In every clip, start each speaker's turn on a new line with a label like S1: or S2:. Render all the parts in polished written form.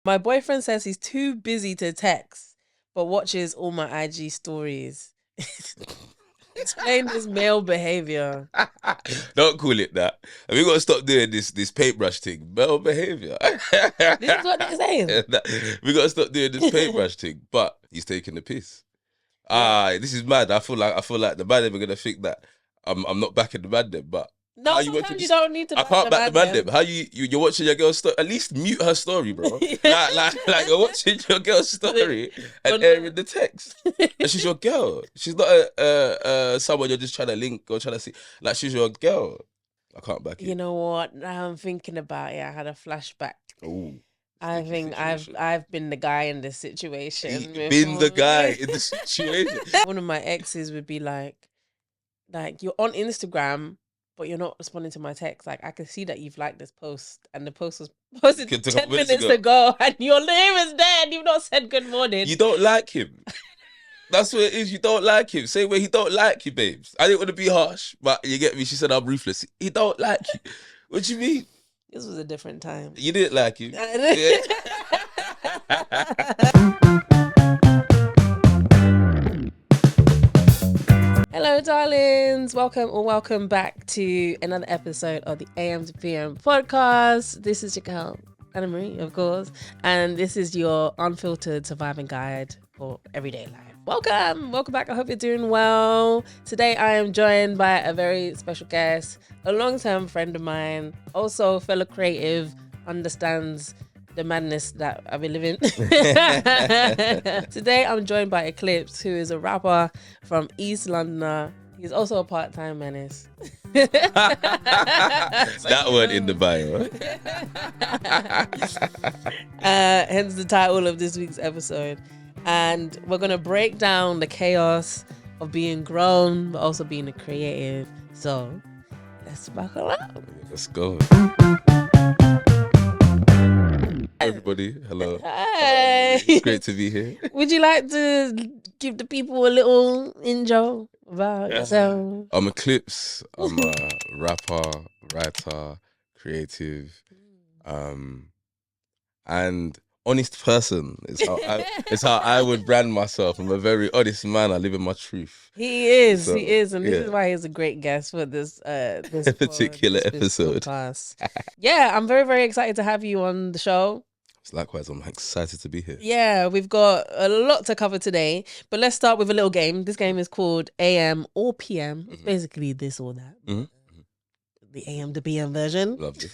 S1: My boyfriend says he's too busy to text, but watches all my IG stories. Explain this male behavior.
S2: Don't call it that. We got to stop doing this paintbrush thing. Male behavior.
S1: This is what they're saying.
S2: We got to stop doing this paintbrush thing. But he's taking the piss. This is mad. I feel like the man them are gonna think that I'm not backing the man them, but
S1: No, sometimes you don't need to.
S2: I can't back the man them. How you're watching your girl's story? At least mute her story, bro. like you're watching your girl's story and airing the text. And she's your girl. She's not someone you're just trying to link or trying to see. Like, she's your girl. I can't back it.
S1: You know what? Now I'm thinking about it. I had a flashback.
S2: Ooh.
S1: I think I've been the guy in this situation.
S2: Been the guy in the situation.
S1: One of my exes would be like you're on Instagram, but you're not responding to my text. Like, I can see that you've liked this post, and the post was posted 10 minutes ago, and your name is there, and you've not said good morning.
S2: You don't like him. That's what it is. You don't like him. Same way he don't like you, babes. I didn't want to be harsh, but you get me. She said I'm ruthless. He don't like you. What do you mean?
S1: This was a different time.
S2: You didn't like him.
S1: Hello, darlings. Welcome back to another episode of the AM to PM podcast. This is your girl, Anna Marie, of course, and this is your unfiltered surviving guide for everyday life. Welcome back. I hope you're doing well. Today I am joined by a very special guest, a long-term friend of mine, also fellow creative, understands the madness that I've been living. Today I'm joined by Eklipse, who is a rapper from East London. He's also a part-time menace.
S2: That word in the bio.
S1: Hence the title of this week's episode. And we're going to break down the chaos of being grown, but also being a creative. So let's buckle up.
S2: Let's go. Everybody, hello.
S1: Hi.
S2: It's great to be here.
S1: Would you like to give the people a little intro about yourself?
S2: I'm Eklipse. I'm a rapper, writer, creative, and honest person is how I would brand myself. I'm a very honest man. I live in my truth.
S1: He is, and this is why he's a great guest for this
S2: particular episode.
S1: Yeah, I'm very, very excited to have you on the show.
S2: Likewise, I'm excited to be here.
S1: Yeah, we've got a lot to cover today, but let's start with a little game. This game is called AM or PM. It's basically this or that. The AM to PM version.
S2: Love this.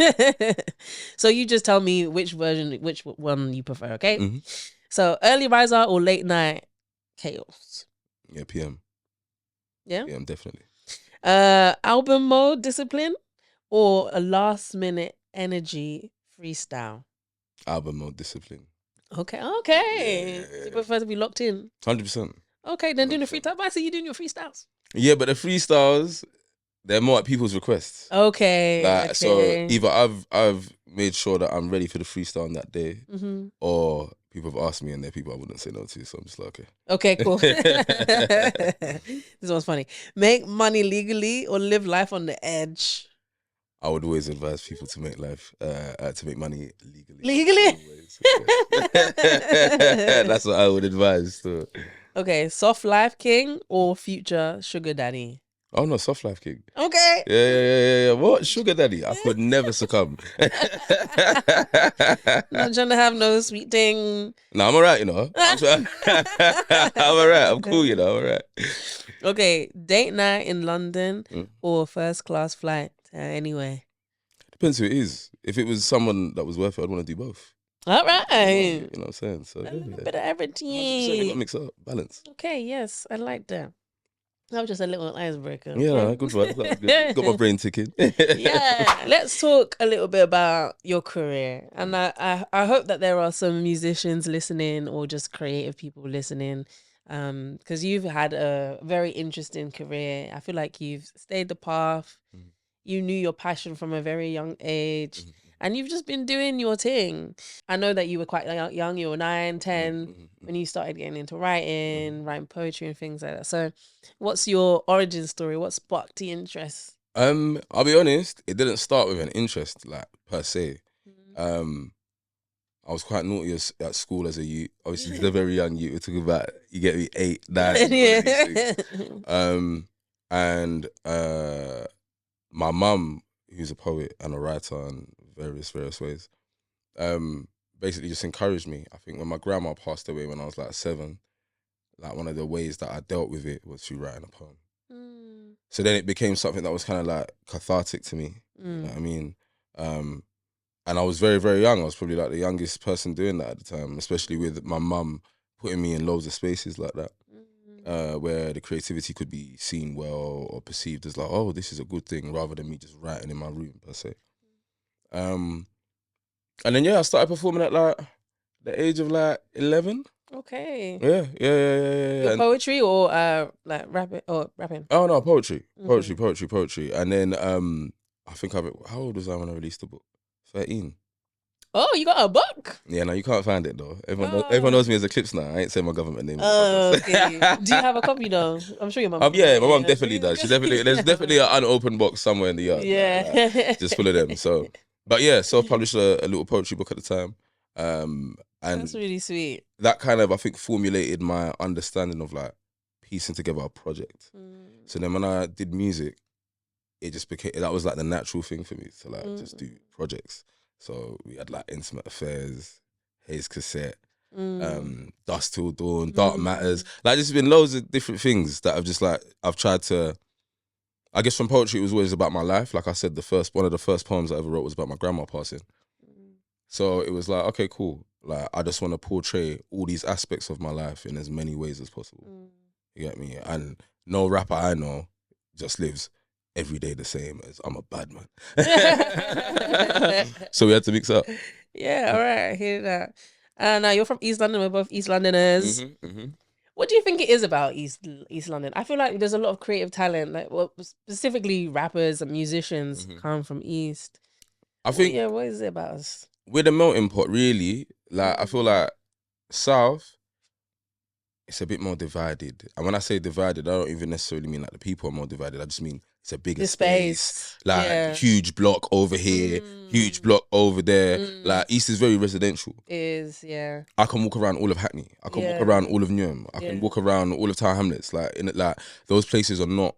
S1: So you just tell me which one you prefer, okay? So early riser or late night chaos?
S2: Yeah, PM.
S1: Yeah?
S2: PM, definitely.
S1: Album mode discipline or a last minute energy freestyle?
S2: Album mode discipline.
S1: Okay.
S2: Yeah.
S1: You prefer to be locked in?
S2: 100%.
S1: Okay, then doing the freestyle. I see you doing your freestyles.
S2: Yeah, but the freestyles, they're more at people's requests.
S1: Okay.
S2: So either I've made sure that I'm ready for the freestyle on that day, or people have asked me and they're people I wouldn't say no to. So I'm just like,
S1: okay, cool. This one's funny. Make money legally or live life on the edge?
S2: I would always advise people to make money legally.
S1: Legally?
S2: That's what I would advise. So.
S1: Okay, soft life king or future sugar daddy?
S2: Oh no, soft life king.
S1: Okay.
S2: Yeah. What? Sugar daddy? I could never succumb.
S1: Not trying to have no sweet thing.
S2: No, I'm alright, you know. I'm alright. I'm cool, you know. I'm alright.
S1: Okay, date night in London or first class flight anywhere?
S2: Depends who it is. If it was someone that was worth it, I'd want to do both.
S1: All right.
S2: You know what I'm saying? So
S1: a little bit of everything.
S2: You got to mix it up, balance.
S1: Okay, yes, I like that. That was just a little icebreaker.
S2: Yeah, good one. That was good. Got my brain ticking.
S1: Yeah, let's talk a little bit about your career. And I hope that there are some musicians listening or just creative people listening, because you've had a very interesting career. I feel like you've stayed the path. You knew your passion from a very young age. And you've just been doing your thing. I know that you were quite young. You were 9, 10 when you started getting into writing poetry and things like that. So what's your origin story? What sparked the interest?
S2: I'll be honest, it didn't start with an interest, like, per se. I was quite naughty at school as a youth. Obviously, they're very young youth. We're talking about, you get me, 8, 9, all of these things. And my mum, who's a poet and a writer in various ways, basically just encouraged me. I think when my grandma passed away when I was like 7, like one of the ways that I dealt with it was through writing a poem. So then it became something that was kind of like cathartic to me. You know what I mean? And I was very, very young. I was probably like the youngest person doing that at the time, especially with my mum putting me in loads of spaces like that, where the creativity could be seen well or perceived as like, oh, this is a good thing, rather than me just writing in my room per se. And then I started performing at like the age of like 11.
S1: Okay.
S2: Yeah.
S1: Your poetry or like rapping or rapping?
S2: Oh no, poetry. And then I think how old was I when I released the book? 13.
S1: Oh, you got a book?
S2: Yeah, no, you can't find it though. Everyone knows me as Eklipse now. I ain't saying my government name.
S1: Oh, okay. Do you have a copy though? I'm sure your mum.
S2: Yeah, my mum definitely does. There's definitely an unopened box somewhere in the yard.
S1: Yeah,
S2: like, just full of them. So, but yeah, self-published a little poetry book at the time, and
S1: that's really sweet.
S2: That kind of, I think, formulated my understanding of like piecing together a project. So then when I did music, it just became, that was like the natural thing for me to like just do projects. So we had like Intimate Affairs, Hayes Cassette, Dusk Till Dawn, Dark Matters. Like there's been loads of different things that I've tried to, I guess from poetry it was always about my life. Like I said, one of the first poems I ever wrote was about my grandma passing. So it was like, okay, cool. Like I just want to portray all these aspects of my life in as many ways as possible. You get me? And no rapper I know just lives every day the same as I'm a bad man. So we had to mix up.
S1: Yeah, all right, I hear that. Now you're from East London. We're both East Londoners. What do you think it is about East London? I feel like there's a lot of creative talent, like specifically rappers and musicians come from East.
S2: I think
S1: what is it about us?
S2: We're the melting pot, really. Like I feel like South, it's a bit more divided. And when I say divided, I don't even necessarily mean like the people are more divided. I just mean it's a bigger space. Like huge block over here, huge block over there. Like East is very residential.
S1: Yeah.
S2: I can walk around all of Hackney. I can walk around all of Newham. I can walk around all of Tower Hamlets. Like those places are not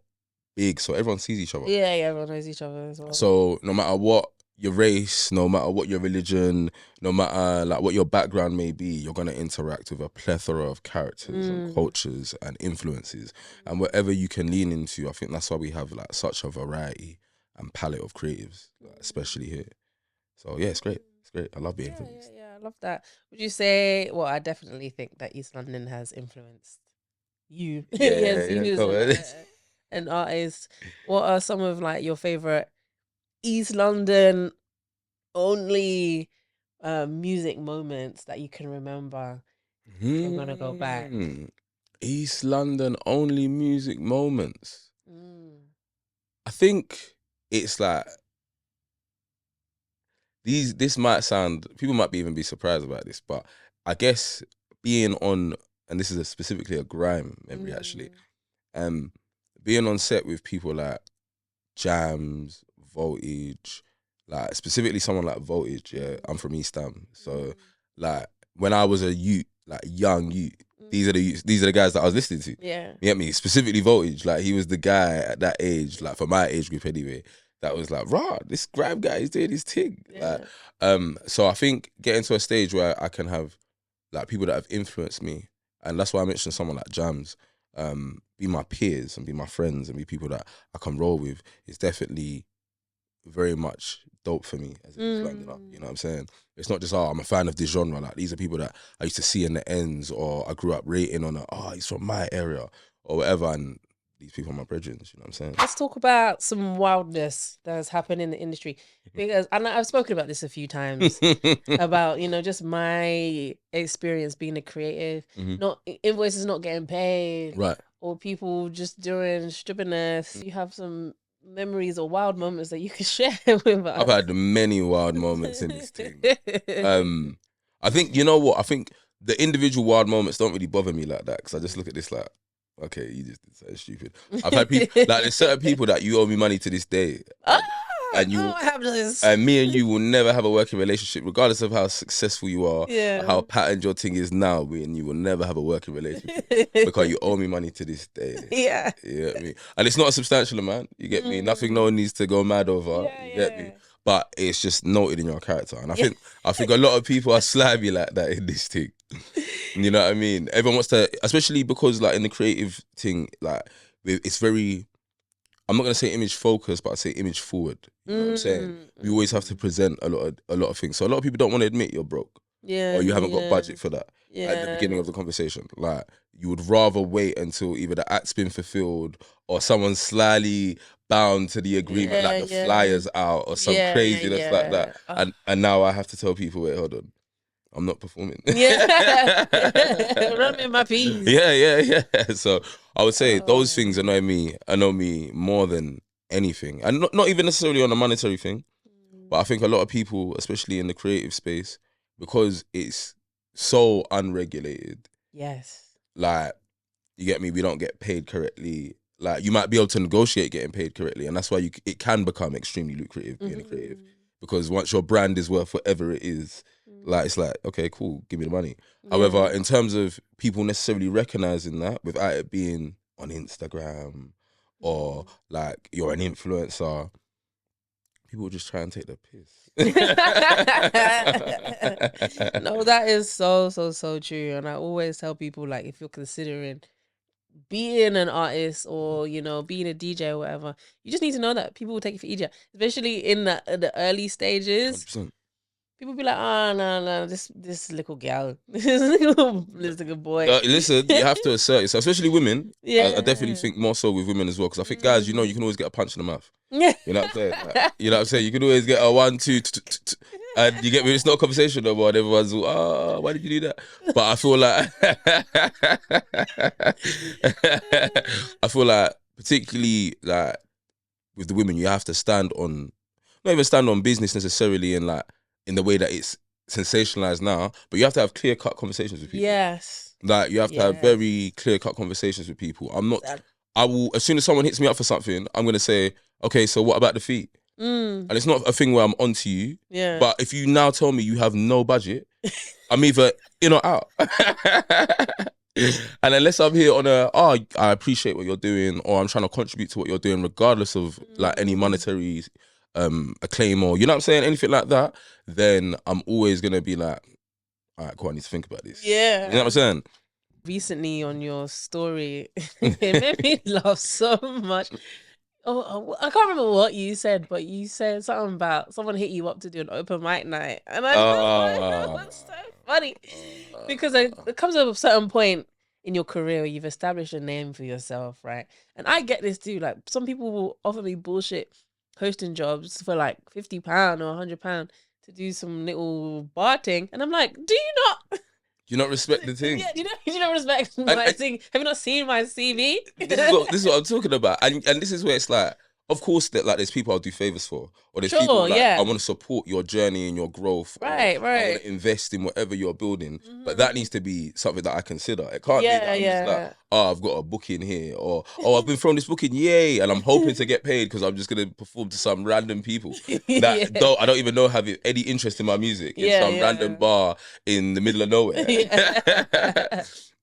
S2: big, so everyone sees each other.
S1: Yeah, everyone knows each other as well.
S2: So no matter what your race, no matter what your religion, no matter like what your background may be, you're gonna interact with a plethora of characters and cultures and influences, and whatever you can lean into. I think that's why we have like such a variety and palette of creatives, like, especially here. So yeah, it's great. It's great. I love being from East.
S1: Yeah, I love that. Would you say? Well, I definitely think that East London has influenced you. An artist. What are some of like your favorite East London only music moments that you can remember? We're gonna go back.
S2: East London only music moments. I think it's like this might sound, people might even be surprised about this, but I guess being on, and this is specifically a grime memory actually, being on set with people like Jams, Voltage, like specifically someone like Voltage, I'm from East Ham. So like when I was a youth, like young youth, these are the guys that I was listening to.
S1: Yeah.
S2: You get me? Specifically Voltage, like he was the guy at that age, like for my age group anyway, that was like, rah, this grime guy is doing his thing.
S1: Yeah.
S2: Like, so I think getting to a stage where I can have like people that have influenced me, and that's why I mentioned someone like Jams, be my peers and be my friends and be people that I can roll with, is definitely very much dope for me as a East Londoner. You know what I'm saying? It's not just, I'm a fan of this genre. Like these are people that I used to see in the ends, or I grew up rating on he's from my area or whatever, and these people are my brethren, you know what I'm saying?
S1: Let's talk about some wildness that has happened in the industry, because I've spoken about this a few times about, just my experience being a creative, not invoices not getting paid,
S2: right,
S1: or people just doing stupidness. You have some memories or wild moments that you can share with us?
S2: I've had many wild moments in this thing. I think, you know what? I think the individual wild moments don't really bother me like that, because I just look at this like, okay, you just did something stupid. I've had people, like there's certain people that you owe me money to this day. and you
S1: I have this.
S2: and me and you will never have a working relationship, regardless of how successful you are,
S1: Yeah.
S2: how patterned your thing is now. Me and you will never have a working relationship because you owe me money to this day.
S1: Yeah.
S2: You get me? And it's not a substantial amount. You get me? Nothing no one needs to go mad over.
S1: Yeah,
S2: You get
S1: yeah.
S2: me? But it's just noted in your character. And I think a lot of people are slimy like that in this thing. You know what I mean? Everyone wants to, especially because like in the creative thing, like it's very, I'm not gonna say image focused, but I say image forward. You know what I'm saying? We always have to present a lot of things. So a lot of people don't want to admit you're broke.
S1: Yeah.
S2: Or you haven't got budget for that at the
S1: Yeah.
S2: beginning of the conversation. Like you would rather wait until either the act's been fulfilled or someone's slyly bound to the agreement, like the flyers out or some craziness like that. And now I have to tell people, wait, hold on, I'm not performing.
S1: Yeah. Run me my piece.
S2: Yeah. So I would say those things annoy me more than anything. And not even necessarily on a monetary thing, but I think a lot of people, especially in the creative space, because it's so unregulated.
S1: Yes.
S2: Like, you get me? We don't get paid correctly. Like, you might be able to negotiate getting paid correctly, and that's why it can become extremely lucrative being a creative. Because once your brand is worth whatever it is, like, it's like, okay, cool, give me the money. However, in terms of people necessarily recognizing that without it being on Instagram or like you're an influencer, people just try and take the piss.
S1: No, that is so true. And I always tell people, like, if you're considering being an artist or, you know, being a DJ or whatever, you just need to know that people will take it for easier, especially in the early stages.
S2: 100%.
S1: People be like, oh, no, this little gal, this little boy.
S2: Listen, you have to assert yourself, especially women.
S1: Yeah.
S2: I definitely think more so with women as well, because I think guys, you know, you can always get a punch in the mouth.
S1: Yeah.
S2: You know what I'm saying? Like, you know what I'm saying? You can always get a 1, 2, and you get me. It's not a conversation no more. And everyone's all, why did you do that? But I feel like particularly like with the women, you have to stand on, not even stand on business necessarily in like in the way that it's sensationalized now, but you have to have clear cut conversations with people.
S1: Yes.
S2: Like you have to have very clear cut conversations with people. I will, as soon as someone hits me up for something, I'm gonna say, okay, so what about the fee? And it's not a thing where I'm onto you.
S1: Yeah.
S2: But if you now tell me you have no budget, I'm either in or out. And unless I'm here on I appreciate what you're doing, or I'm trying to contribute to what you're doing, regardless of like any monetary acclaim or, you know what I'm saying, anything like that, then I'm always gonna be like, all right, cool, I need to think about this.
S1: Yeah.
S2: You know what I'm saying?
S1: Recently on your story, it made me laugh so much. Oh, I can't remember what you said, but you said something about someone hit you up to do an open mic night, and I thought that's so funny because it comes to a certain point in your career where you've established a name for yourself, right? And I get this too. Like, some people will offer me bullshit hosting jobs for like £50 or £100 to do some little bar thing, and I'm like, do you not?
S2: Do you not respect the thing?
S1: Yeah, do you not respect my thing? Have you not seen my CV?
S2: This is what I'm talking about, and this is where it's like, of course, that like there's people I'll do favors for, or there's people like I want to support your journey and your growth.
S1: Right.
S2: I want to invest in whatever you're building, but that needs to be something that I consider. It can't be that I'm just like, I've got a booking here, or I've been thrown this booking, yay, and I'm hoping to get paid because I'm just gonna perform to some random people that I don't even know have any interest in my music in some random bar in the middle of nowhere.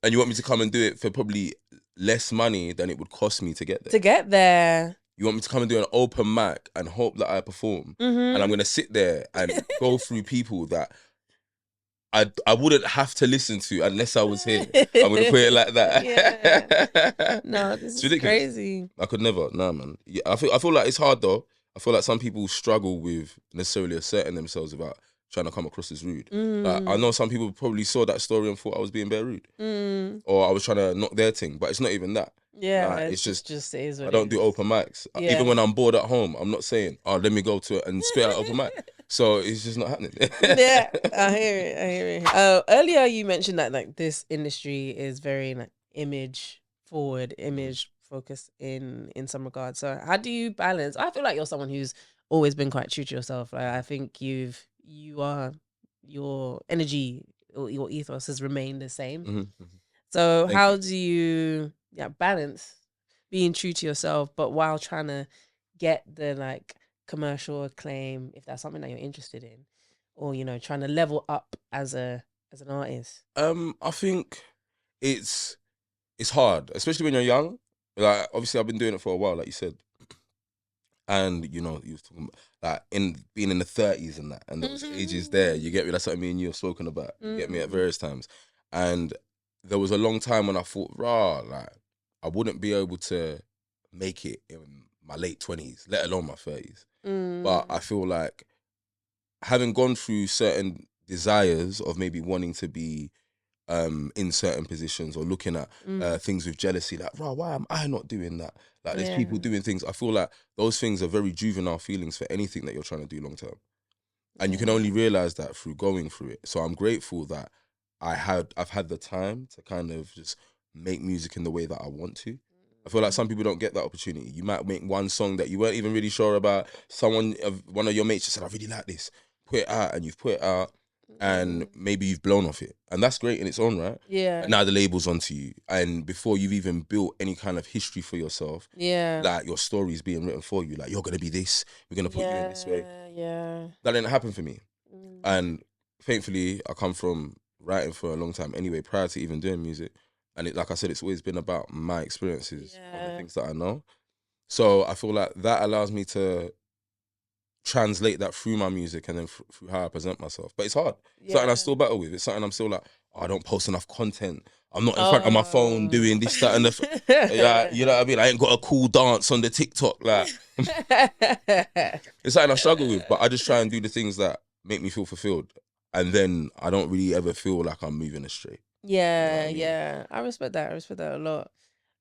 S2: And you want me to come and do it for probably less money than it would cost me to get there. You want me to come and do an open mic and hope that I perform, and I'm gonna sit there and go through people that I wouldn't have to listen to unless I was here. I'm gonna put it like that.
S1: No, this is crazy.
S2: I could never. Nah, man. Yeah, I feel like it's hard though. I feel like some people struggle with necessarily asserting themselves about trying to come across as rude. Like, I know some people probably saw that story and thought I was being very rude, or I was trying to knock their thing, but it's not even that.
S1: Yeah,
S2: like, it's just
S1: is what
S2: I don't do open mics. Even when I'm bored at home, I'm not saying, oh, let me go to it and spit out open mic. So it's just not happening.
S1: Yeah, I hear it. Earlier you mentioned that like this industry is very like image forward, image focused in some regards. So how do you balance? I feel like you're someone who's always been quite true to yourself. Like, I think your energy or your ethos has remained the same. So how do you balance being true to yourself, but while trying to get the like commercial acclaim, if that's something that you're interested in, or trying to level up as an artist?
S2: I think it's hard, especially when you're young. Like, obviously, I've been doing it for a while, like you said, and you was talking about, like, in being in the 30s and that, and those ages there. You get me? That's something me and you have spoken about. You get me, at various times, and there was a long time when I thought, like, I wouldn't be able to make it in my late 20s, let alone my 30s. But I feel like, having gone through certain desires of maybe wanting to be in certain positions, or looking at things with jealousy, like, why am I not doing that? Like, there's people doing things. I feel like those things are very juvenile feelings for anything that you're trying to do long term. And you can only realize that through going through it. So I'm grateful that I've had the time to kind of just make music in the way that I want to. I feel like some people don't get that opportunity. You might make one song that you weren't even really sure about. One of your mates just said, I really like this. Put it out, and you've put it out, and maybe you've blown off it. And that's great in its own right.
S1: Yeah.
S2: And now the label's onto you. And before you've even built any kind of history for yourself, like, your story's being written for you. Like, you're going to be this. We're going to put you in this way.
S1: Yeah.
S2: That didn't happen for me. And thankfully, I come from writing for a long time anyway, prior to even doing music. And like I said, it's always been about my experiences, of the things that I know. So I feel like that allows me to translate that through my music, and then through how I present myself. But it's hard. Something I still battle with. It's something I'm still like, I don't post enough content. I'm not in front of my phone doing this, that, and like, you know what I mean? I ain't got a cool dance on the TikTok. Like, it's something I struggle with, but I just try and do the things that make me feel fulfilled. And then I don't really ever feel like I'm moving astray.
S1: Yeah, yeah. I respect that. I respect that a lot.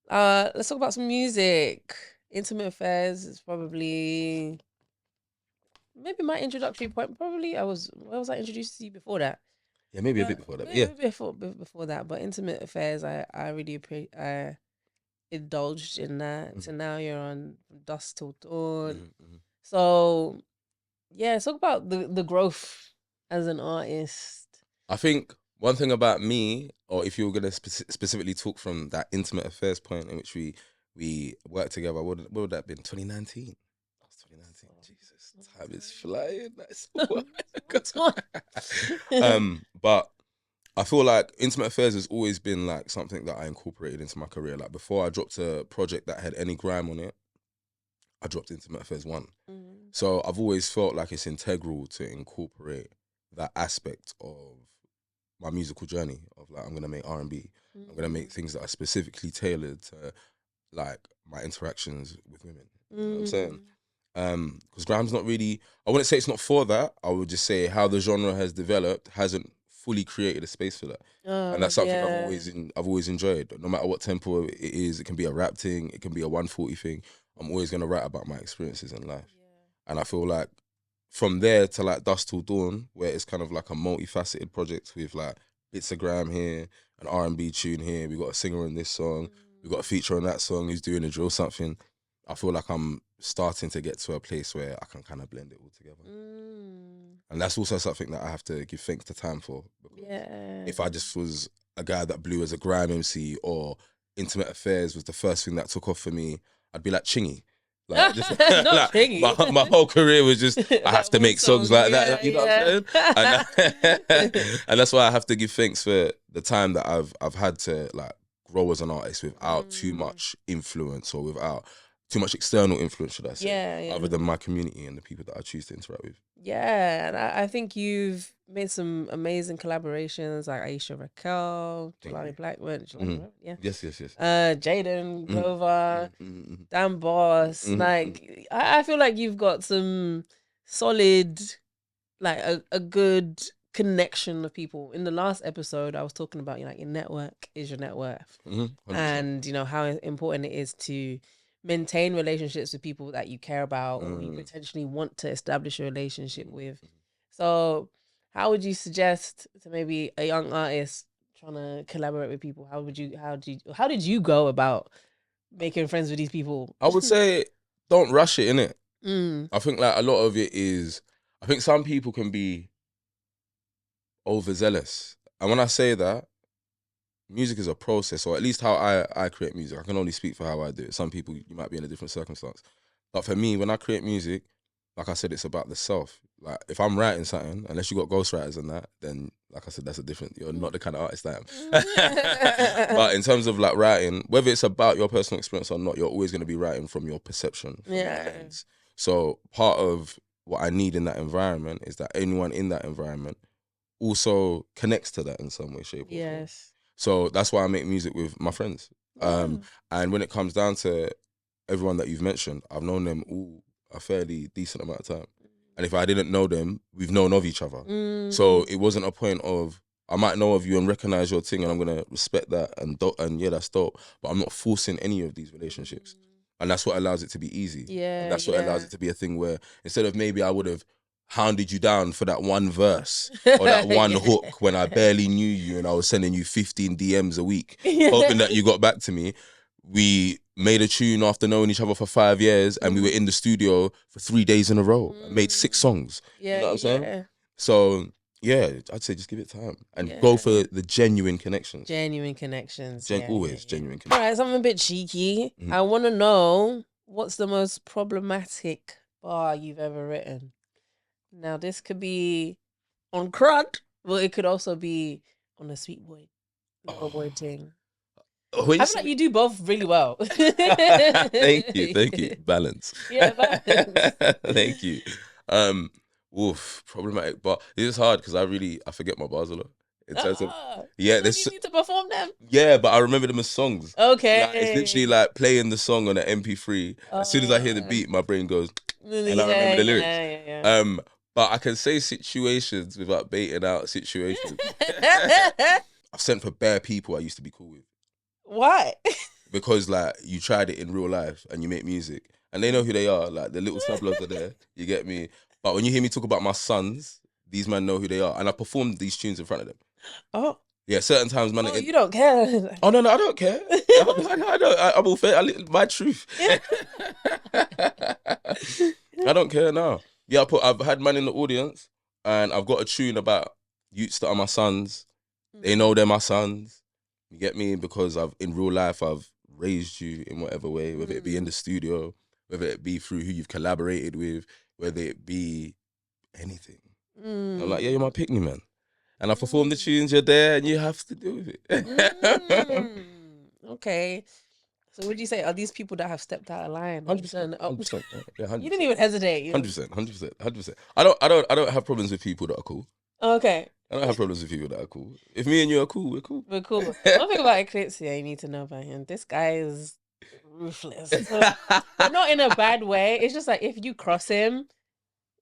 S1: Let's talk about some music. Intimate Affairs is probably maybe my introductory point. Probably where was I introduced to you before that?
S2: Yeah, maybe a bit before that.
S1: Maybe before that. But Intimate Affairs, I really I indulged in that. So now you're on From Dusk Till Dawn. So yeah, let's talk about the growth as an artist.
S2: I think one thing about me, or if you were going to specifically talk from that Intimate Affairs point in which we worked together, what would that have been? 2019? That was 2019. Jesus, time is flying. That's but I feel like Intimate Affairs has always been like something that I incorporated into my career. Like, before I dropped a project that had any grime on it, I dropped Intimate Affairs 1. So I've always felt like it's integral to incorporate that aspect of my musical journey, of like, I'm gonna make R&B. I'm gonna make things that are specifically tailored to, like, my interactions with women. You know what I'm saying? Because grime's not really, I wouldn't say it's not for that. I would just say how the genre has developed hasn't fully created a space for that. And that's something I've always enjoyed. No matter what tempo it is, it can be a rap thing, it can be a 140 thing. I'm always gonna write about my experiences in life. And I feel like from there to like Dusk Till Dawn, where it's kind of like a multifaceted project with like bits of grime here, an R&B tune here, we got a singer in this song, we got a feature on that song who's doing a drill something. I feel like I'm starting to get to a place where I can kind of blend it all together. And that's also something that I have to give thanks to time for. If I just was a guy that blew as a grime MC, or Intimate Affairs was the first thing that took off for me, I'd be like Chingy. Like, just,
S1: not
S2: like, my whole career was just, I have to make songs like that. You know what I'm saying? And that's why I have to give thanks for the time that I've had to like grow as an artist without too much influence, or without too much external influence, should I say, other than my community and the people that I choose to interact with.
S1: Yeah, and I think you've made some amazing collaborations, like Aisha Raquel, Jelani Blackman,
S2: Yes.
S1: Jaden Glover, Dan Boss. Like, I feel like you've got some solid, like a good connection of people. In the last episode, I was talking about, like, your network is your net worth, and how important it is to maintain relationships with people that you care about, or you potentially want to establish a relationship with. So how would you suggest to maybe a young artist trying to collaborate with people? How did you go about making friends with these people?
S2: I would say, don't rush it, innit? I think like a lot of it is, I think some people can be overzealous. And when I say that, music is a process, or at least how I create music. I can only speak for how I do it. Some people, you might be in a different circumstance. But for me, when I create music, like I said, it's about the self. Like if I'm writing something, unless you got ghostwriters and that, then like I said, that's a different. You're not the kind of artist I am. But in terms of like writing, whether it's about your personal experience or not, you're always going to be writing from your perception. From your lens. So part of what I need in that environment is that anyone in that environment also connects to that in some way, shape, or form.
S1: Yes.
S2: So that's why I make music with my friends. And when it comes down to everyone that you've mentioned, I've known them all a fairly decent amount of time. And if I didn't know them, we've known of each other. So it wasn't a point of, I might know of you and recognize your thing and I'm going to respect that and yeah, that's dope. But I'm not forcing any of these relationships. And that's what allows it to be easy.
S1: Yeah.
S2: And that's what allows it to be a thing where instead of maybe I would have hounded you down for that one verse or that one hook when I barely knew you and I was sending you 15 DMs a week, hoping that you got back to me. We made a tune after knowing each other for 5 years and we were in the studio for 3 days in a row and made 6 songs.
S1: Yeah,
S2: you know what I'm saying? So, yeah, I'd say just give it time and go for the genuine connections.
S1: Genuine connections.
S2: Always genuine connections.
S1: All right, something a bit cheeky. I want to know, what's the most problematic bar you've ever written? Now, this could be on crud, but it could also be on a sweet boy, little boy thing. I feel like you do both really well.
S2: Thank you. Balance.
S1: Yeah, balance.
S2: Thank you. Problematic, but it is hard because I forget my bars a lot. In terms of,
S1: you need to perform them.
S2: Yeah, but I remember them as songs.
S1: Okay.
S2: Like, it's literally like playing the song on an MP3. As soon as I hear the beat, my brain goes, and I remember the lyrics.
S1: Yeah.
S2: But I can say situations without baiting out situations. I've sent for bare people I used to be cool with.
S1: Why?
S2: Because like you tried it in real life and you make music and they know who they are. Like the little snubblers are there. You get me? But when you hear me talk about my sons, these men know who they are. And I performed these tunes in front of them. Oh. Yeah, certain times, man.
S1: You don't care.
S2: Oh, no, I don't care. I don't. I'm all fair. My truth. I don't care now. Yeah, I've had man in the audience and I've got a tune about youths that are my sons. They know they're my sons. You get me? Because in real life, I've raised you in whatever way, whether it be in the studio, whether it be through who you've collaborated with, whether it be anything. I'm like, yeah, you're my pick-me man. And I perform the tunes, you're there, and you have to deal with it.
S1: Okay. So would you say, are these people that have stepped out of line?
S2: 100%. 100%. Yeah, 100%.
S1: You didn't even hesitate.
S2: 100%. I don't have problems with people that are cool.
S1: Okay.
S2: I don't have problems with people that are cool. If me and you are cool, we're cool.
S1: We're cool. One thing about Eklipse, you need to know about him. This guy is ruthless. But not in a bad way. It's just like if you cross him,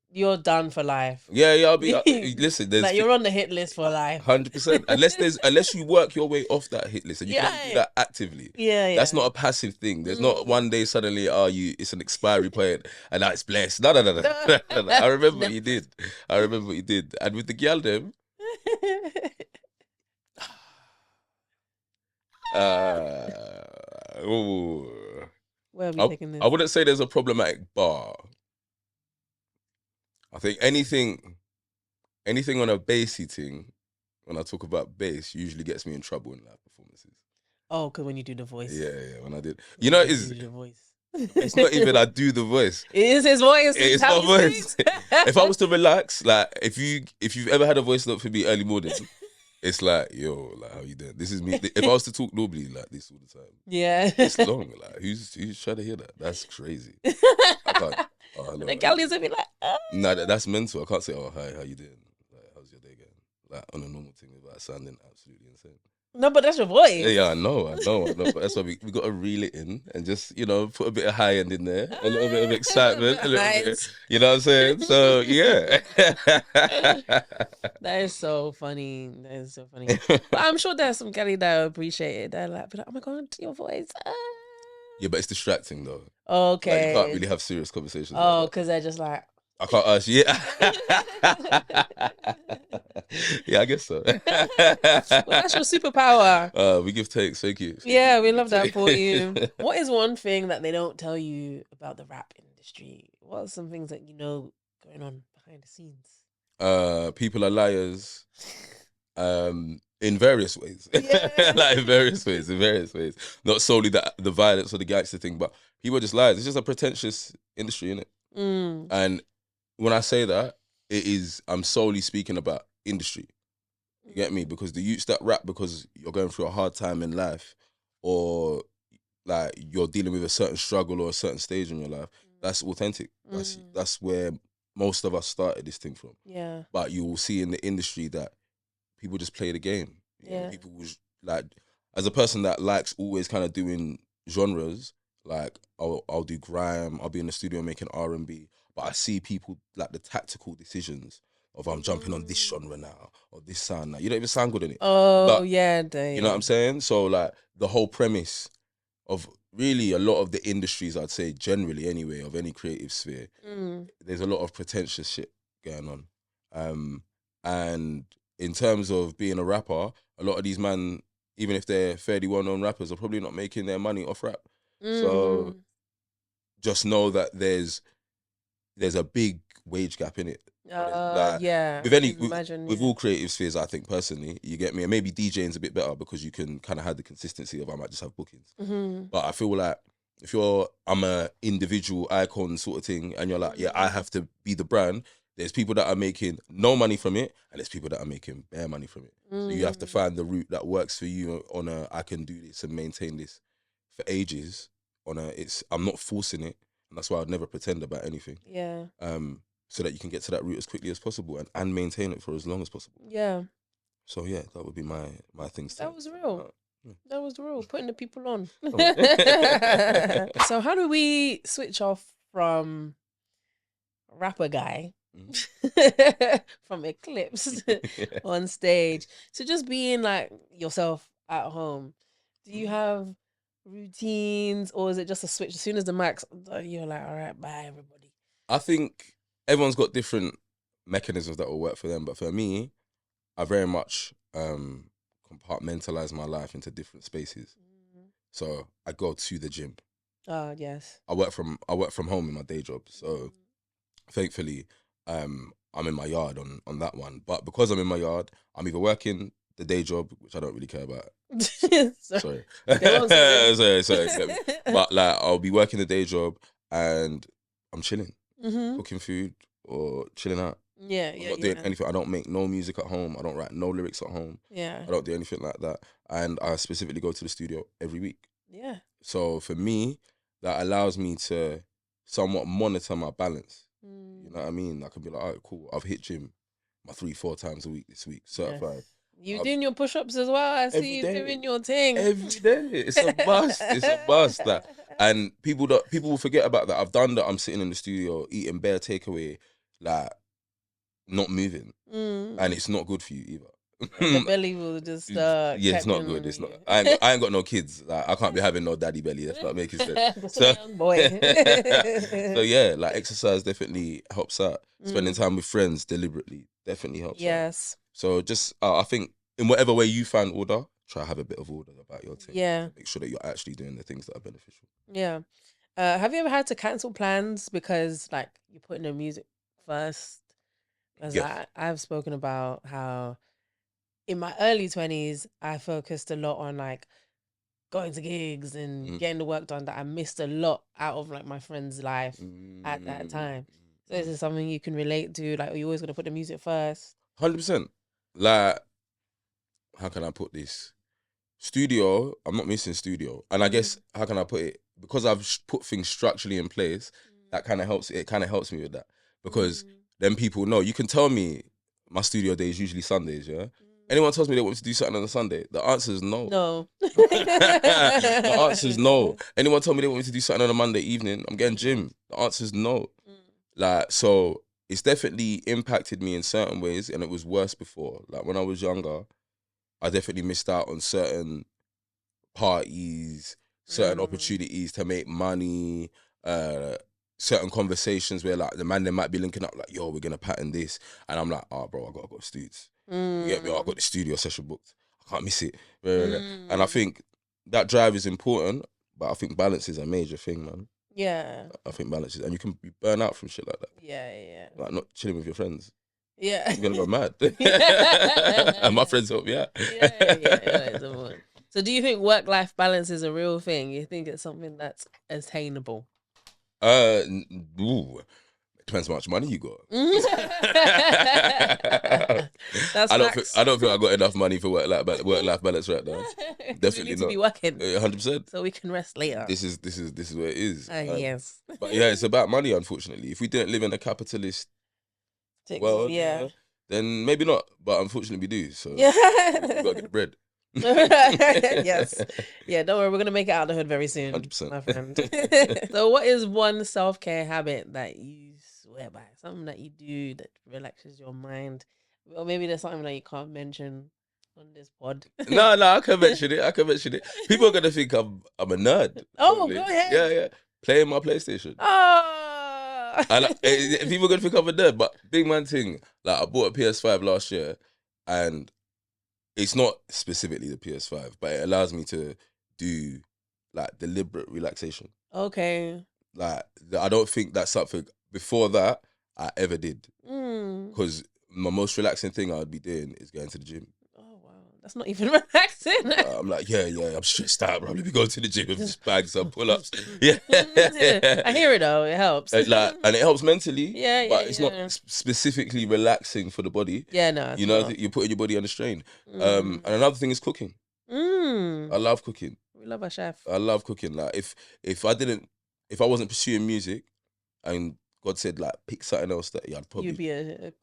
S1: you're done for life.
S2: Yeah, I'll be. Listen, there's
S1: like you're on the hit list for life.
S2: 100%. Unless you work your way off that hit list, and you can't do that actively.
S1: Yeah.
S2: That's not a passive thing. There's not one day suddenly, it's an expiry point and now it's blessed. No. I remember what you did. And with the girl them.
S1: Where are we taking this?
S2: I wouldn't say there's a problematic bar. I think anything on a bassy thing, when I talk about bass, usually gets me in trouble in live performances.
S1: Oh, because when you do the voice.
S2: Yeah, when I did. You know, it's not even I do the voice.
S1: It is his voice.
S2: It's my voice. If I was to relax, like if you've ever had a voice note for me early morning, it's like, yo, like how you doing? This is me. If I was to talk normally like this all the time,
S1: yeah,
S2: it's long. Like who's trying to hear that? That's crazy. I can't.
S1: The galleys would be like,
S2: nah, that's mental. I can't say, oh hi, how you doing? Like, how's your day going? Like on a normal thing without sounding absolutely insane.
S1: No, but that's your voice.
S2: Yeah, I know. But that's why we got to reel it in and just, put a bit of high end in there, a little bit of excitement, a little bit, you know what I'm saying? So, yeah.
S1: That is so funny. But I'm sure there's some Gally that will appreciate it. They're like, oh my God, your voice.
S2: Yeah, but it's distracting though.
S1: Okay.
S2: Like, you can't really have serious conversations.
S1: Oh, because they're just like,
S2: I can't ask you. Yeah, I guess so.
S1: Well, that's your superpower.
S2: We give takes. Thank you.
S1: Yeah, we love that for you. What is one thing that they don't tell you about the rap industry? What are some things that you know going on behind the scenes?
S2: People are liars. In various ways.
S1: Yeah.
S2: Like in various ways. Not solely the violence or the gangster thing, but people are just liars. It's just a pretentious industry, innit? And when I say that, I'm solely speaking about industry. You get me? Because the youths that rap because you're going through a hard time in life, or like you're dealing with a certain struggle or a certain stage in your life, that's authentic. That's where most of us started this thing from.
S1: Yeah.
S2: But you will see in the industry that people just play the game.
S1: Yeah.
S2: People was like, as a person that likes always kind of doing genres, like I'll do grime, I'll be in the studio making R&B, but I see people like the tactical decisions of I'm jumping on this genre now or this sound now. You don't even sound good in it.
S1: Oh,
S2: But
S1: yeah,
S2: you know what I'm saying? So like the whole premise of really a lot of the industries, I'd say generally anyway, of any creative sphere, there's a lot of pretentious shit going on. And in terms of being a rapper, a lot of these men, even if they're fairly well-known rappers, are probably not making their money off rap. So just know that there's a big wage gap in it.
S1: Yeah.
S2: With all creative spheres, I think personally, you get me, and maybe DJing's a bit better because you can kind of have the consistency of I might just have bookings. But I feel like if I'm a individual icon sort of thing, and you're like, yeah, I have to be the brand. There's people that are making no money from it, and there's people that are making bare money from it. So you have to find the route that works for you on I can do this and maintain this for ages. I'm not forcing it, and that's why I'd never pretend about anything.
S1: Yeah.
S2: So that you can get to that route as quickly as possible and maintain it for as long as possible.
S1: Yeah.
S2: So yeah, that would be my things.
S1: That was real. That was real. Putting the people on. So how do we switch off from rapper guy from Eklipse on stage to just being like yourself at home? Do you have routines, or is it just a switch as soon as the mic's you're like, all right, bye everybody?
S2: I think everyone's got different mechanisms that will work for them, but for me, I very much compartmentalize my life into different spaces. So I go to the gym.
S1: Yes.
S2: I work from home in my day job, so thankfully I'm in my yard on that one. But because I'm in my yard, I'm either working the day job, which I don't really care about. Sorry. Sorry. But like I'll be working the day job and I'm chilling, cooking food or chilling out. I'm not doing anything. I don't make no music at home. I don't write no lyrics at home. I don't do anything like that. And I specifically go to the studio every week. So for me, that allows me to somewhat monitor my balance. You know what I mean? I can be like, all right, cool. I've hit gym my 3-4 times a week this week, certified.
S1: You doing your push-ups as well? I see you doing your thing
S2: every day. It's a must. It's a must. That, and people will forget about that. I've done that. I'm sitting in the studio eating bare takeaway, like not moving, and it's not good for you either.
S1: The belly will just
S2: it's not good. It's not. I ain't got no kids. Like, I can't be having no daddy belly. That's not making sense. So,
S1: young boy.
S2: So yeah, like exercise definitely helps out. Spending time with friends deliberately definitely helps out.
S1: Yes.
S2: So just I think in whatever way you find order, try to have a bit of order about your thing.
S1: Yeah.
S2: Make sure that you're actually doing the things that are beneficial.
S1: Yeah. Have you ever had to cancel plans because like you're putting the music first? Because I've spoken about how in my early 20s, I focused a lot on like going to gigs and getting the work done, that I missed a lot out of like my friend's life at that time. So is this something you can relate to? Like, are you always going to put the music first?
S2: 100%. Like, how can I put this? Studio, I'm not missing studio. And I guess, how can I put it? Because I've put things structurally in place, that kind of helps. It kind of helps me with that. Because then people know. You can tell me my studio day is usually Sundays, yeah? Anyone tells me they want me to do something on a Sunday, the answer is no.
S1: No.
S2: The answer is no. Anyone tell me they want me to do something on a Monday evening, I'm getting gym. The answer is no. Like, so it's definitely impacted me in certain ways, and it was worse before. Like when I was younger, I definitely missed out on certain parties, certain opportunities to make money, certain conversations where like the man they might be linking up like, yo, we're gonna pattern this, and I'm like, oh bro, I gotta go to Stoots. You get me? I got the studio session booked. I can't miss it. And I think that drive is important, but I think balance is a major thing, man.
S1: Yeah.
S2: I think balance is, and you can be burn out from shit like that.
S1: Yeah.
S2: Like not chilling with your friends.
S1: Yeah.
S2: You're gonna go mad. And my friends help me out.
S1: Yeah. So do you think work-life balance is a real thing? You think it's something that's attainable?
S2: Depends how much money you got.
S1: That's
S2: I
S1: facts.
S2: don't think I got enough money for work life balance right now. Definitely
S1: we need
S2: not.
S1: to be working
S2: 100%.
S1: so we can rest later.
S2: This is where it is.
S1: Yes.
S2: But yeah, it's about money. Unfortunately, if we didn't live in a capitalist world, then maybe not. But unfortunately, we do. So
S1: yeah,
S2: we gotta get the bread.
S1: Yes. Yeah, don't worry, we're gonna make it out of the hood very soon,
S2: 100%.
S1: my friend. So what is one self-care habit that you swear by? Something that you do that relaxes your mind? Or maybe there's something that you can't mention on this pod.
S2: No, I can mention it. People are gonna think I'm a nerd.
S1: Oh,
S2: probably.
S1: go ahead.
S2: Yeah. Playing my PlayStation.
S1: Oh.
S2: And people are gonna think I'm a nerd, but big man thing. Like I bought a PS5 last year, and it's not specifically the PS5, but it allows me to do like deliberate relaxation.
S1: Okay.
S2: Like I don't think that's something before that I ever did. Because my most relaxing thing I would be doing is going to the gym.
S1: Oh wow, that's not even relaxing.
S2: I'm like, yeah, I'm stressed out. Probably be going to the gym and just bang some pull-ups. Yeah,
S1: I hear it though. It helps.
S2: and it helps mentally.
S1: Yeah,
S2: but it's not specifically relaxing for the body.
S1: Yeah, no,
S2: you know, you're putting your body under strain. And another thing is cooking. I love cooking.
S1: We love our chef.
S2: I love cooking. Like if I wasn't pursuing music, and God said like pick something else that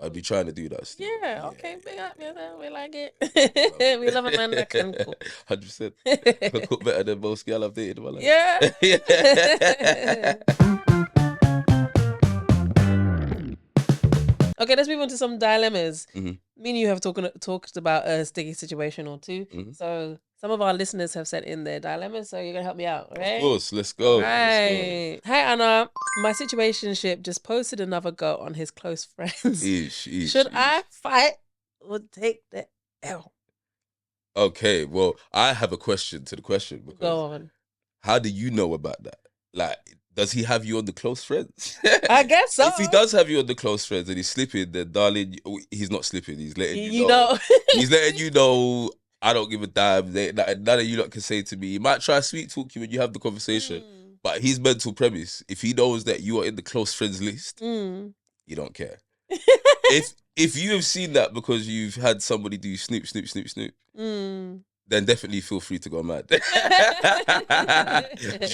S2: I'd be trying to do that. Still.
S1: Yeah, okay, big up, we like it. We love a man that can cook.
S2: 100%. I can cook better than most girls I've dated in my life.
S1: Yeah. Okay, let's move on to some dilemmas. Me and you have talked about a sticky situation or two. So some of our listeners have sent in their dilemmas, so you're going to help me out, right?
S2: Of course, let's go.
S1: Right. Hi, Anna. My situationship just posted another girl on his close friends. Should I fight or take the L?
S2: Okay, well, I have a question to the question. Because
S1: go on.
S2: How do you know about that? Like, does he have you on the close friends?
S1: I guess so.
S2: If he does have you on the close friends and he's slipping, then darling, he's not slipping. He's letting you know. He's letting you know, I don't give a damn. None of you lot can say to me. He might try to sweet talk you when you have the conversation. But his mental premise, if he knows that you are in the close friends list, you don't care. If you have seen that because you've had somebody do snoop, then definitely feel free to go mad. You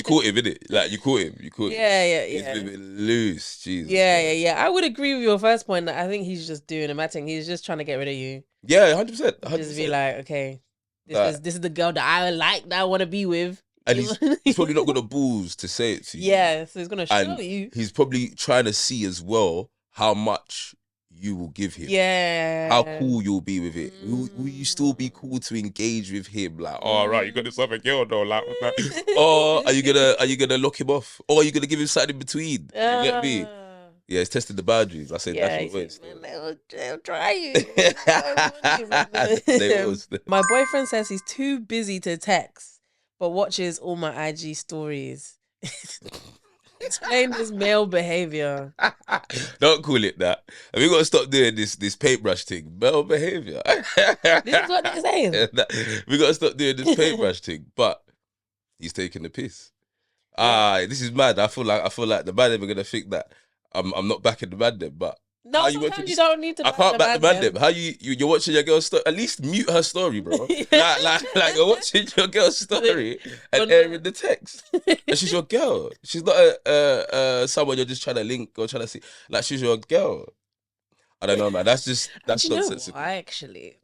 S2: caught him, innit? Like, you caught him.
S1: Yeah.
S2: He's a bit loose, Jesus.
S1: Yeah. I would agree with your first point. I think he's just doing a matting. He's just trying to get rid of you.
S2: Yeah, 100%.
S1: Just be like, okay, this is the girl that I like, that I want to be with.
S2: And he's probably not got the balls to say it to you.
S1: Yeah, so he's going to show you.
S2: He's probably trying to see as well how much you will give him.
S1: Yeah.
S2: How cool you'll be with it. Will you still be cool to engage with him? Like, oh, right, you got this other girl though. Like, or are you gonna lock him off? Or are you gonna give him something in between? You get me? Yeah, it's testing the boundaries. I said that's what it is.
S1: They'll try you.
S2: They will.
S1: My boyfriend says he's too busy to text, but watches all my IG stories. Explain this male behavior.
S2: Don't call it that. We got to stop doing this paintbrush thing. Male behavior.
S1: This is what they're saying.
S2: We got to stop doing this paintbrush thing. But he's taking the piss. This is mad. I feel like the man them are gonna think that I'm not backing the man them, but.
S1: No, sometimes you don't need to.
S2: I can't back the man them. How you're watching your girl's story? At least mute her story, bro. like you're watching your girl's story and airing the text. And she's your girl. She's not someone you're just trying to link or trying to see. Like, she's your girl. I don't know, man. That's nonsense.
S1: I actually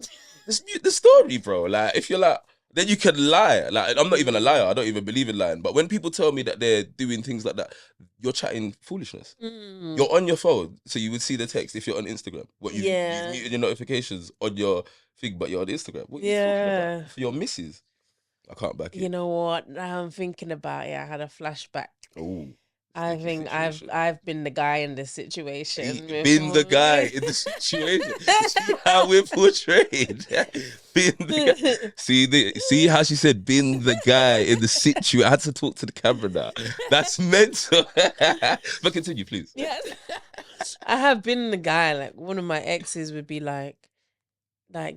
S2: just mute the story, bro. Like, if you're like, then you can lie. Like, I'm not even a liar. I don't even believe in lying. But when people tell me that they're doing things like that, you're chatting foolishness. You're on your phone, so you would see the text if you're on Instagram. You've muted your notifications on your thing, but you're on Instagram. What are you talking about? For your missus. I can't back it.
S1: You know what? Now I'm thinking about it. I had a flashback.
S2: Oh.
S1: I think I've been the guy in this situation.
S2: Been the guy in the situation. See how we're portrayed. See how she said been the guy in the situation. I had to talk to the camera now. That's mental. But continue, please.
S1: Yes. I have been the guy. Like, one of my exes would be like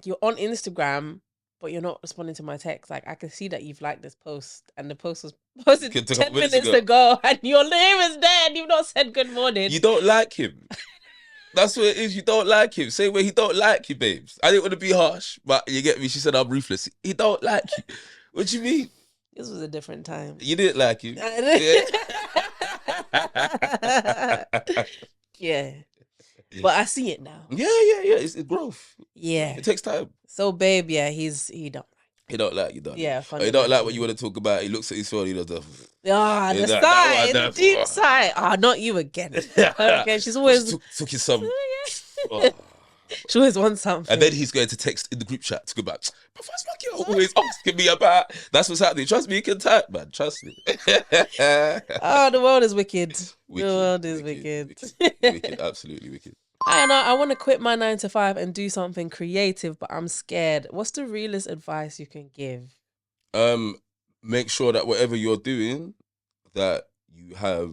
S1: you're on Instagram, but you're not responding to my text. Like, I can see that you've liked this post, and the post was posted
S2: Took a
S1: 10
S2: couple minutes
S1: minutes
S2: ago.
S1: ago, and your name is there, and you've not said good morning.
S2: You don't like him. That's what it is. You don't like him. Same way he don't like you, babes. I didn't want to be harsh, but you get me. She said I'm ruthless. He don't like you. What do you mean?
S1: This was a different time.
S2: You didn't like him.
S1: Yeah. But I see it now.
S2: Yeah. It's growth.
S1: Yeah.
S2: It takes time.
S1: So, babe, yeah, he don't.
S2: He don't like you, don't.
S1: Yeah,
S2: Or he don't like what you want to talk about. He looks at his phone. He does the.
S1: The side, the deep side. Not you again. Okay, she's always
S2: took his some. Oh.
S1: She always wants something.
S2: And then he's going to text in the group chat to go back. But first, fuck you always asking me about. That's what's happening. Trust me, you can type, man. Trust me.
S1: The world is wicked. The world is wicked.
S2: Wicked, absolutely wicked.
S1: I want to quit my 9 to 5 and do something creative, but I'm scared. What's the realest advice you can give?
S2: Make sure that whatever you're doing, that you have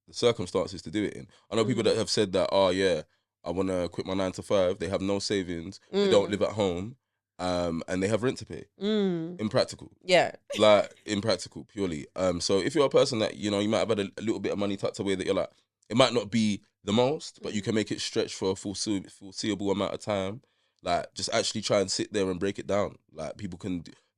S2: the circumstances to do it in. I know people that have said that, I want to quit my 9 to 5. They have no savings. They don't live at home. And they have rent to pay. Impractical.
S1: Yeah.
S2: Like, impractical, purely. So if you're a person that, you might have had a little bit of money tucked away that you're like, it might not be the most, but you can make it stretch for a foreseeable amount of time. Like, just actually try and sit there and break it down. Like,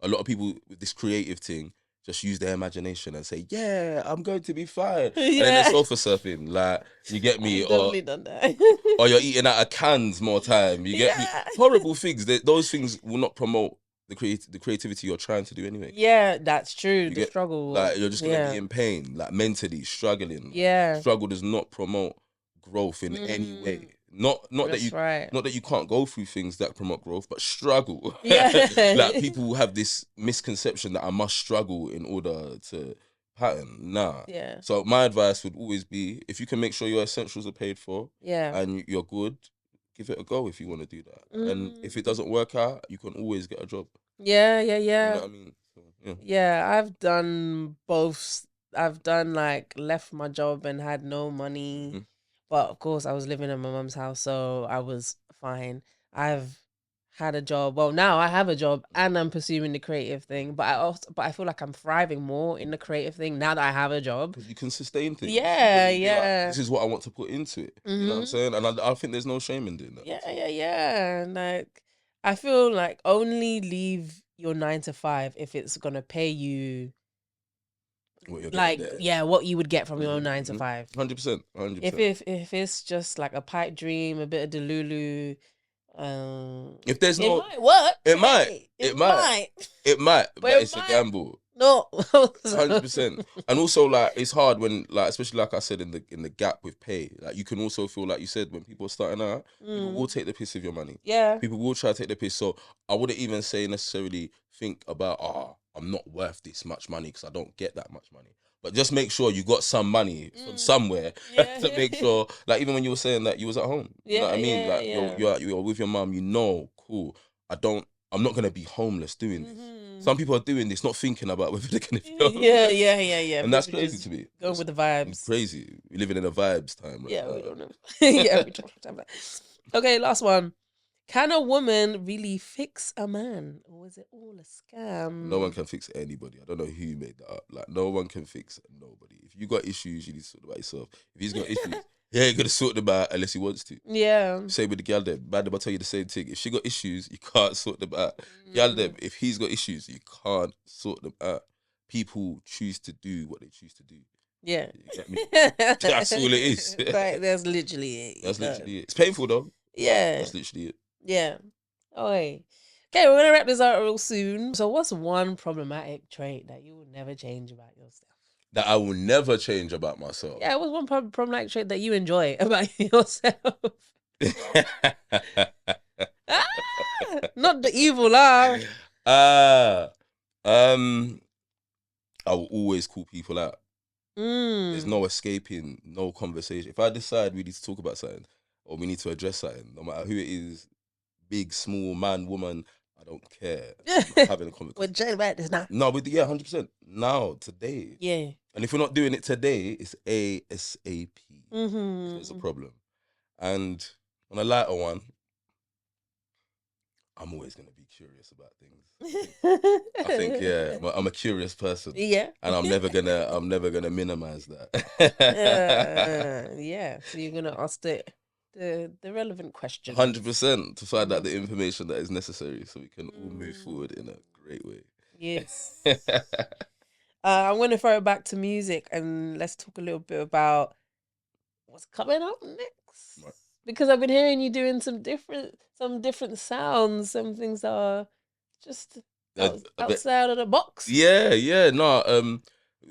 S2: a lot of people with this creative thing just use their imagination and say, yeah, I'm going to be fine. Yeah. And then they're sofa surfing. Like, you get me?
S1: I've definitely done that.
S2: Or you're eating out of cans more time. You get me? Horrible things. Those things will not promote the creativity you're trying to do anyway.
S1: Yeah, that's true. The struggle.
S2: Like, you're just going to be in pain, like mentally struggling.
S1: Yeah.
S2: Struggle does not promote growth in any way. Not that you can't go through things that promote growth, but struggle.
S1: Yeah.
S2: Like, people have this misconception that I must struggle in order to pattern. Nah.
S1: Yeah.
S2: So my advice would always be, if you can make sure your essentials are paid for,
S1: yeah,
S2: and you're good, give it a go if you want to do that. And if it doesn't work out, you can always get a job.
S1: Yeah.
S2: You know what I mean? So,
S1: yeah, I've done both. I've done left my job and had no money. But of course, I was living in my mum's house, so I was fine. I've had a job. Well, now I have a job and I'm pursuing the creative thing. But I feel like I'm thriving more in the creative thing now that I have a job.
S2: Because you can sustain things.
S1: Yeah.
S2: This is what I want to put into it. You know what I'm saying? And I think there's no shame in doing that.
S1: Yeah. Like, I feel like only leave your 9 to 5 if it's gonna pay you. What you would get from your 9 to 5.
S2: 100%.
S1: If it's just like a pipe dream, a bit of Delulu,
S2: if there's
S1: it might work.
S2: It might, but it's a gamble.
S1: No,
S2: 100%. And also, like, it's hard when, like, especially like I said, in the gap with pay, like, you can also feel, like you said, when people are starting out, people will take the piss of your money.
S1: Yeah,
S2: people will try to take the piss. So I wouldn't even say necessarily think about I'm not worth this much money because I don't get that much money. But just make sure you got some money from somewhere to make sure, like, even when you were saying that you was at home, you know what I mean? Like, you're with your mum, cool. I'm not going to be homeless doing this. Some people are doing this, not thinking about whether they're going to be homeless.
S1: Yeah.
S2: And that's crazy to me.
S1: Going with the vibes.
S2: It's crazy. We're living in a vibes time. Right now.
S1: We don't know. We don't have time. Okay, last one. Can a woman really fix a man, or is it all a scam?
S2: No one can fix anybody. I don't know who made that up. Like, no one can fix nobody. If you got issues, you need to sort them out yourself. If he's got issues, he ain't gonna sort them out unless he wants to.
S1: Yeah.
S2: Same with the gal them. Madam, I'll tell you the same thing. If she got issues, you can't sort them out. Gal them, if he's got issues, you can't sort them out. People choose to do what they choose to do.
S1: Yeah.
S2: You get me? That's all it is.
S1: Right, that's literally it.
S2: That's literally it. It's painful though.
S1: Yeah.
S2: That's literally it.
S1: Yeah. Okay, we're gonna wrap this out real soon. So, what's one problematic trait that you will never change about yourself?
S2: That I will never change about myself.
S1: Yeah, what's one problematic trait that you enjoy about yourself? Not the evil laugh.
S2: I will always call people out. There's no escaping, no conversation. If I decide we need to talk about something or we need to address something, no matter who it is, big, small, man, woman, I don't care. I'm not having a conversation.
S1: We're chatting about this now.
S2: No, 100%. Now, today.
S1: Yeah.
S2: And if we're not doing it today, it's ASAP. So it's a problem. And on a lighter one, I'm always going to be curious about things. I think yeah, I'm a curious person.
S1: Yeah.
S2: And I'm never gonna minimize that.
S1: Yeah. So you're gonna ask the relevant questions.
S2: 100% to find out the information that is necessary so we can all move forward in a great way.
S1: Yes. I'm gonna throw it back to music and let's talk a little bit about what's coming up next.
S2: Right.
S1: Because I've been hearing you doing some different sounds. Some things are just outside of the box.
S2: Yeah. No.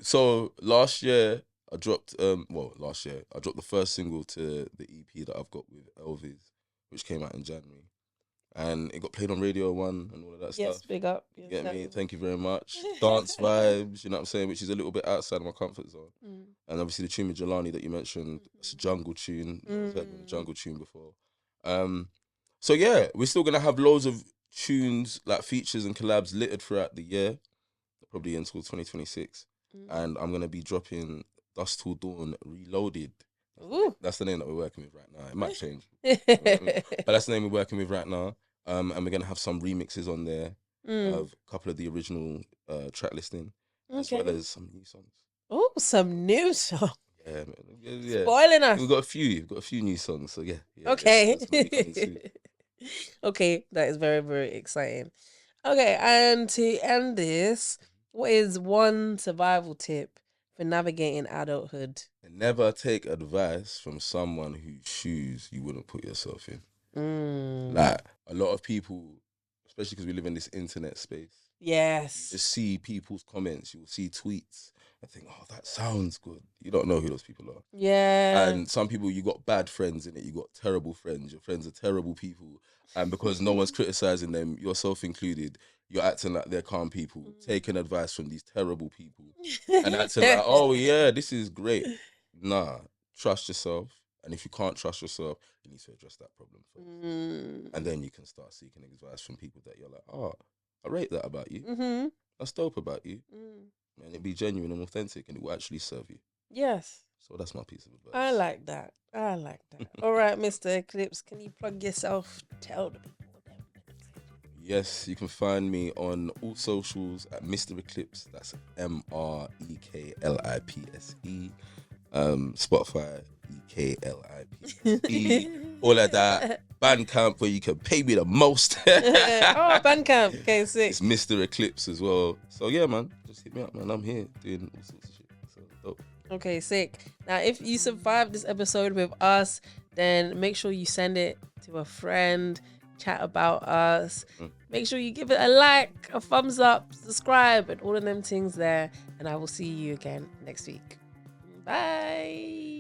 S2: So last year I dropped I dropped the first single to the EP that I've got with Elvis, which came out in January. And it got played on Radio 1 and all of that
S1: Yes,
S2: stuff.
S1: big up.
S2: You get me? Thank you very much. Dance vibes, you know what I'm saying? Which is a little bit outside of my comfort zone. And obviously the tune with Jelani that you mentioned, it's a jungle tune. I've heard a jungle tune before. So yeah, we're still gonna have loads of tunes, like features and collabs littered throughout the year, probably until 2026. And I'm gonna be dropping Dust Till Dawn Reloaded. That's the name that we're working with right now. It might change. But that's the name we're working with right now. And we're going to have some remixes on there of a couple of the original track listing, as well as some new songs.
S1: Oh, some new songs.
S2: Yeah, man. Yeah.
S1: Spoiling us.
S2: We've got a few new songs, so yeah.
S1: Okay.
S2: Yeah,
S1: okay, that is very, very exciting. Okay, and to end this, what is one survival tip for navigating adulthood?
S2: And never take advice from someone whose shoes you wouldn't put yourself in. Like, a lot of people, especially because we live in this internet space.
S1: Yes.
S2: You just see people's comments, you'll see tweets and think, oh, that sounds good. You don't know who those people are.
S1: Yeah.
S2: And some people, you got bad friends in it, you got terrible friends. Your friends are terrible people. And because no one's criticizing them, yourself included, you're acting like they're calm people, taking advice from these terrible people and acting like, oh yeah, this is great. Nah, trust yourself. And if you can't trust yourself, you need to address that problem first. And then you can start seeking advice from people that you're like, oh, I rate that about you. That's dope about you. And it'll be genuine and authentic and it will actually serve you.
S1: Yes.
S2: So that's my piece of advice.
S1: I like that. All right, Mr. Eklipse, can you plug yourself? Tell the people.
S2: Yes, you can find me on all socials at Mr. Eklipse. That's MREKLIPSE. Spotify, EKLIPSE. All of that. Bandcamp, where you can pay me the most.
S1: Oh, Bandcamp. Okay, sick.
S2: It's Mr. Eklipse as well. So yeah, man, just hit me up, man. I'm here doing all sorts of shit. So dope.
S1: Okay, sick. Now, if you survived this episode with us, then make sure you send it to a friend, chat about us. Make sure you give it a like, a thumbs up, subscribe, and all of them things there. And I will see you again next week. Bye.